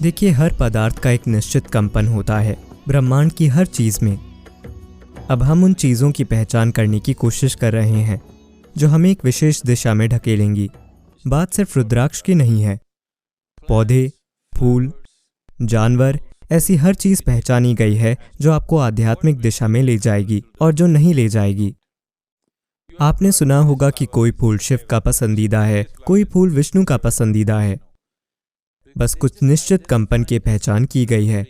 देखिए, हर पदार्थ का एक निश्चित कंपन होता है ब्रह्मांड की हर चीज में। अब हम उन चीजों की पहचान करने की कोशिश कर रहे हैं जो हमें एक विशेष दिशा में ढकेलेंगी। बात सिर्फ रुद्राक्ष की नहीं है। पौधे, फूल, जानवर, ऐसी हर चीज पहचानी गई है जो आपको आध्यात्मिक दिशा में ले जाएगी और जो नहीं ले जाएगी। आपने सुना होगा कि कोई फूल शिव का पसंदीदा है, कोई फूल विष्णु का पसंदीदा है। बस कुछ निश्चित कंपन की पहचान की गई है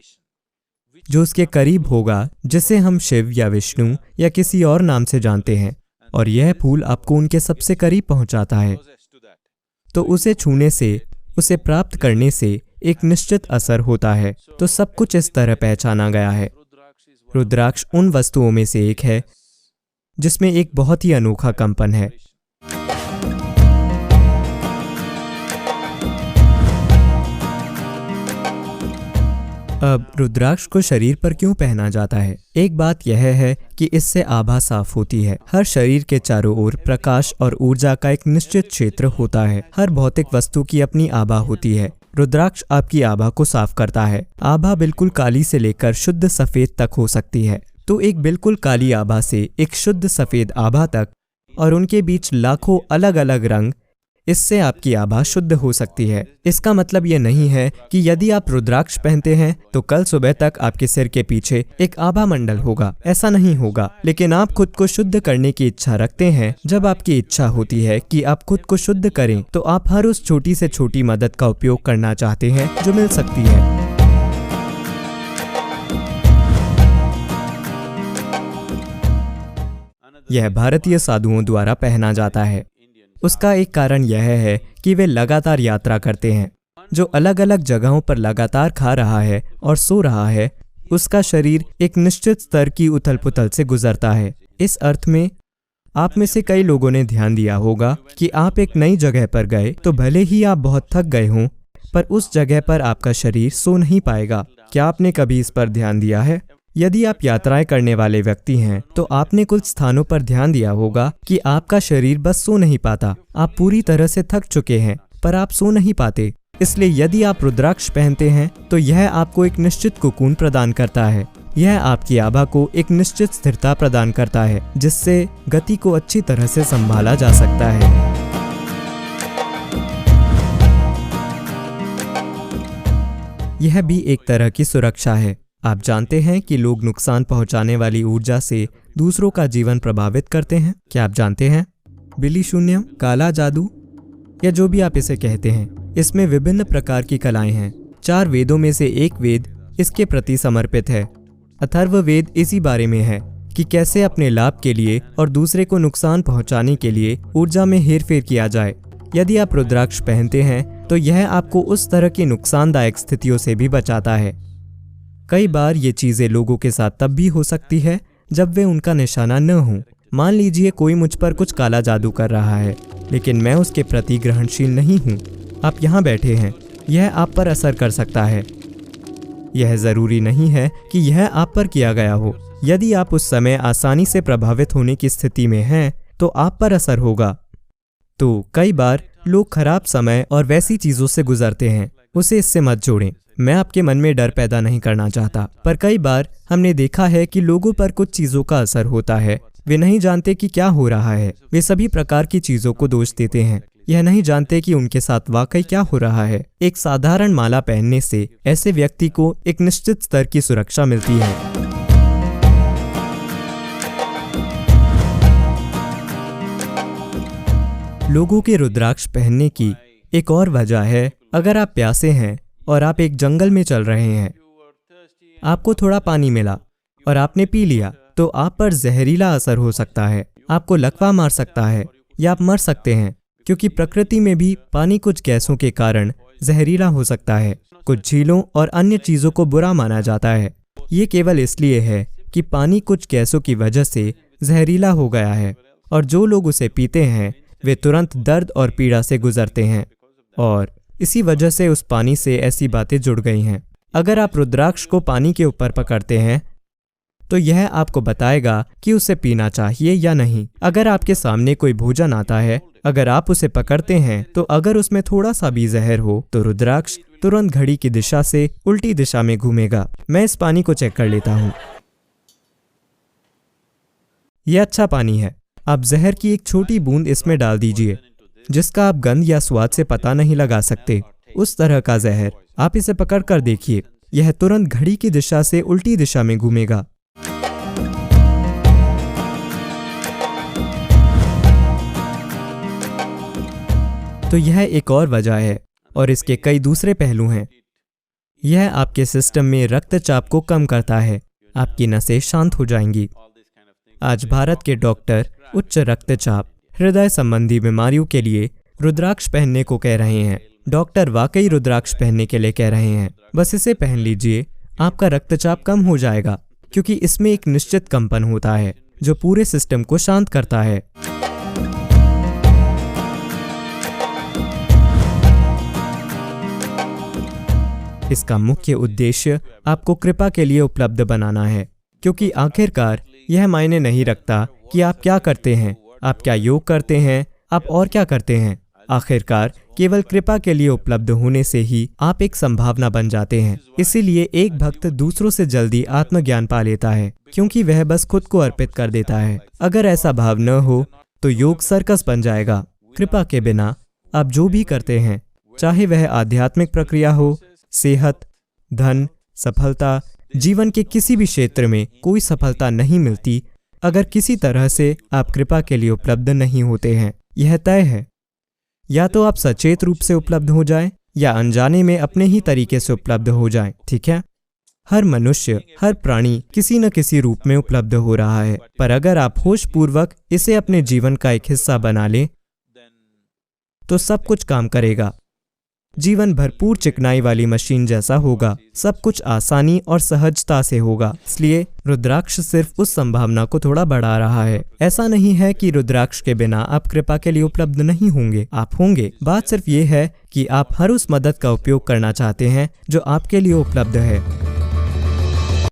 जो उसके करीब होगा, जिसे हम शिव या विष्णु या किसी और नाम से जानते हैं, और यह फूल आपको उनके सबसे करीब पहुंचाता है। तो उसे छूने से, उसे प्राप्त करने से एक निश्चित असर होता है। तो सब कुछ इस तरह पहचाना गया है। रुद्राक्ष उन वस्तुओं में से एक है जिसमें एक बहुत ही अनोखा कंपन है। अब रुद्राक्ष को शरीर पर क्यों पहना जाता है? एक बात यह है कि इससे आभा साफ होती है। हर शरीर के चारों ओर प्रकाश और ऊर्जा का एक निश्चित क्षेत्र होता है। हर भौतिक वस्तु की अपनी आभा होती है। रुद्राक्ष आपकी आभा को साफ करता है। आभा बिल्कुल काली से लेकर शुद्ध सफेद तक हो सकती है। तो एक बिल्कुल काली आभा से एक शुद्ध सफेद आभा तक, और उनके बीच लाखों अलग अलग रंग, इससे आपकी आभा शुद्ध हो सकती है। इसका मतलब यह नहीं है कि यदि आप रुद्राक्ष पहनते हैं तो कल सुबह तक आपके सिर के पीछे एक आभा मंडल होगा। ऐसा नहीं होगा। लेकिन आप खुद को शुद्ध करने की इच्छा रखते हैं। जब आपकी इच्छा होती है कि आप खुद को शुद्ध करें, तो आप हर उस छोटी से छोटी मदद का उपयोग करना चाहते हैं जो मिल सकती है। यह भारतीय साधुओं द्वारा पहना जाता है। उसका एक कारण यह है कि वे लगातार यात्रा करते हैं। जो अलग अलग जगहों पर लगातार खा रहा है और सो रहा है, उसका शरीर एक निश्चित स्तर की उथल पुथल से गुजरता है। इस अर्थ में आप में से कई लोगों ने ध्यान दिया होगा कि आप एक नई जगह पर गए तो भले ही आप बहुत थक गए हों, पर उस जगह पर आपका शरीर सो नहीं पाएगा। क्या आपने कभी इस पर ध्यान दिया है? यदि आप यात्राएं करने वाले व्यक्ति हैं तो आपने कुछ स्थानों पर ध्यान दिया होगा कि आपका शरीर बस सो नहीं पाता। आप पूरी तरह से थक चुके हैं पर आप सो नहीं पाते। इसलिए यदि आप रुद्राक्ष पहनते हैं तो यह आपको एक निश्चित कोकून प्रदान करता है। यह आपकी आभा को एक निश्चित स्थिरता प्रदान करता है, जिससे गति को अच्छी तरह से संभाला जा सकता है। यह भी एक तरह की सुरक्षा है। आप जानते हैं कि लोग नुकसान पहुंचाने वाली ऊर्जा से दूसरों का जीवन प्रभावित करते हैं। क्या आप जानते हैं? बिली शून्यम, काला जादू, या जो भी आप इसे कहते हैं, इसमें विभिन्न प्रकार की कलाएं हैं। 4 वेदों में से एक वेद इसके प्रति समर्पित है। अथर्ववेद इसी बारे में है कि कैसे अपने लाभ के लिए और दूसरे को नुकसान पहुंचाने के लिए ऊर्जा में हेरफेर किया जाए। यदि आप रुद्राक्ष पहनते हैं तो यह आपको उस तरह की नुकसानदायक स्थितियों से भी बचाता है। कई बार ये चीजें लोगों के साथ तब भी हो सकती है जब वे उनका निशाना न हों। मान लीजिए कोई मुझ पर कुछ काला जादू कर रहा है, लेकिन मैं उसके प्रति ग्रहणशील नहीं हूँ। आप यहाँ बैठे हैं, यह आप पर असर कर सकता है। यह जरूरी नहीं है कि यह आप पर किया गया हो। यदि आप उस समय आसानी से प्रभावित होने की स्थिति में हैं तो आप पर असर होगा। तो कई बार लोग खराब समय और वैसी चीजों से गुजरते हैं। उसे इससे मत जोड़ें। मैं आपके मन में डर पैदा नहीं करना चाहता, पर कई बार हमने देखा है कि लोगों पर कुछ चीजों का असर होता है। वे नहीं जानते कि क्या हो रहा है। वे सभी प्रकार की चीजों को दोष देते हैं। यह नहीं जानते कि उनके साथ वाकई क्या हो रहा है। एक साधारण माला पहनने से ऐसे व्यक्ति को एक निश्चित स्तर की सुरक्षा मिलती है। लोगों के रुद्राक्ष पहनने की एक और वजह है, अगर आप प्यासे हैं और आप एक जंगल में चल रहे हैं, आपको थोड़ा पानी मिला और आपने पी लिया, तो आप पर जहरीला असर हो सकता है। आपको लकवा मार सकता है या आप मर सकते हैं, क्योंकि प्रकृति में भी पानी कुछ गैसों के कारण जहरीला हो सकता है। कुछ झीलों और अन्य चीजों को बुरा माना जाता है। ये केवल इसलिए है कि पानी कुछ गैसों की वजह से जहरीला हो गया है, और जो लोग उसे पीते हैं वे तुरंत दर्द और पीड़ा से गुजरते हैं, और इसी वजह से उस पानी से ऐसी बातें जुड़ गई हैं। अगर आप रुद्राक्ष को पानी के ऊपर पकड़ते हैं तो यह आपको बताएगा कि उसे पीना चाहिए या नहीं। अगर आपके सामने कोई भोजन आता है, अगर आप उसे पकड़ते हैं तो अगर उसमें थोड़ा सा भी जहर हो तो रुद्राक्ष तुरंत घड़ी की दिशा से उल्टी दिशा में घूमेगा। मैं इस पानी को चेक कर लेता हूँ। यह अच्छा पानी है। आप जहर की एक छोटी बूंद इसमें डाल दीजिए, जिसका आप गंध या स्वाद से पता नहीं लगा सकते। उस तरह का जहर। आप इसे पकड़ कर देखिए, यह तुरंत घड़ी की दिशा से उल्टी दिशा में घूमेगा। तो यह एक और वजह है, और इसके कई दूसरे पहलू हैं। यह आपके सिस्टम में रक्तचाप को कम करता है। आपकी नसें शांत हो जाएंगी। आज भारत के डॉक्टर उच्च रक्तचाप, हृदय संबंधी बीमारियों के लिए रुद्राक्ष पहनने को कह रहे हैं। डॉक्टर वाकई रुद्राक्ष पहनने के लिए कह रहे हैं। बस इसे पहन लीजिए, आपका रक्तचाप कम हो जाएगा, क्योंकि इसमें एक निश्चित कंपन होता है जो पूरे सिस्टम को शांत करता है। इसका मुख्य उद्देश्य आपको कृपा के लिए उपलब्ध बनाना है, क्योंकि आखिरकार यह मायने नहीं रखता कि आप क्या करते हैं, आप क्या योग करते हैं, आप और क्या करते हैं। आखिरकार केवल कृपा के लिए उपलब्ध होने से ही आप एक संभावना बन जाते हैं। इसीलिए एक भक्त दूसरों से जल्दी आत्मज्ञान पा लेता है, क्योंकि वह बस खुद को अर्पित कर देता है। अगर ऐसा भाव न हो तो योग सर्कस बन जाएगा। कृपा के बिना आप जो भी करते हैं, चाहे वह आध्यात्मिक प्रक्रिया हो, सेहत, धन, सफलता, जीवन के किसी भी क्षेत्र में कोई सफलता नहीं मिलती अगर किसी तरह से आप कृपा के लिए उपलब्ध नहीं होते हैं। यह तय है, या तो आप सचेत रूप से उपलब्ध हो जाएं या अनजाने में अपने ही तरीके से उपलब्ध हो जाएं। ठीक है? हर मनुष्य, हर प्राणी किसी न किसी रूप में उपलब्ध हो रहा है, पर अगर आप होशपूर्वक इसे अपने जीवन का एक हिस्सा बना लें तो सब कुछ काम करेगा। जीवन भरपूर चिकनाई वाली मशीन जैसा होगा। सब कुछ आसानी और सहजता से होगा। इसलिए रुद्राक्ष सिर्फ उस संभावना को थोड़ा बढ़ा रहा है। ऐसा नहीं है कि रुद्राक्ष के बिना आप कृपा के लिए उपलब्ध नहीं होंगे, आप होंगे। बात सिर्फ ये है कि आप हर उस मदद का उपयोग करना चाहते हैं जो आपके लिए उपलब्ध है।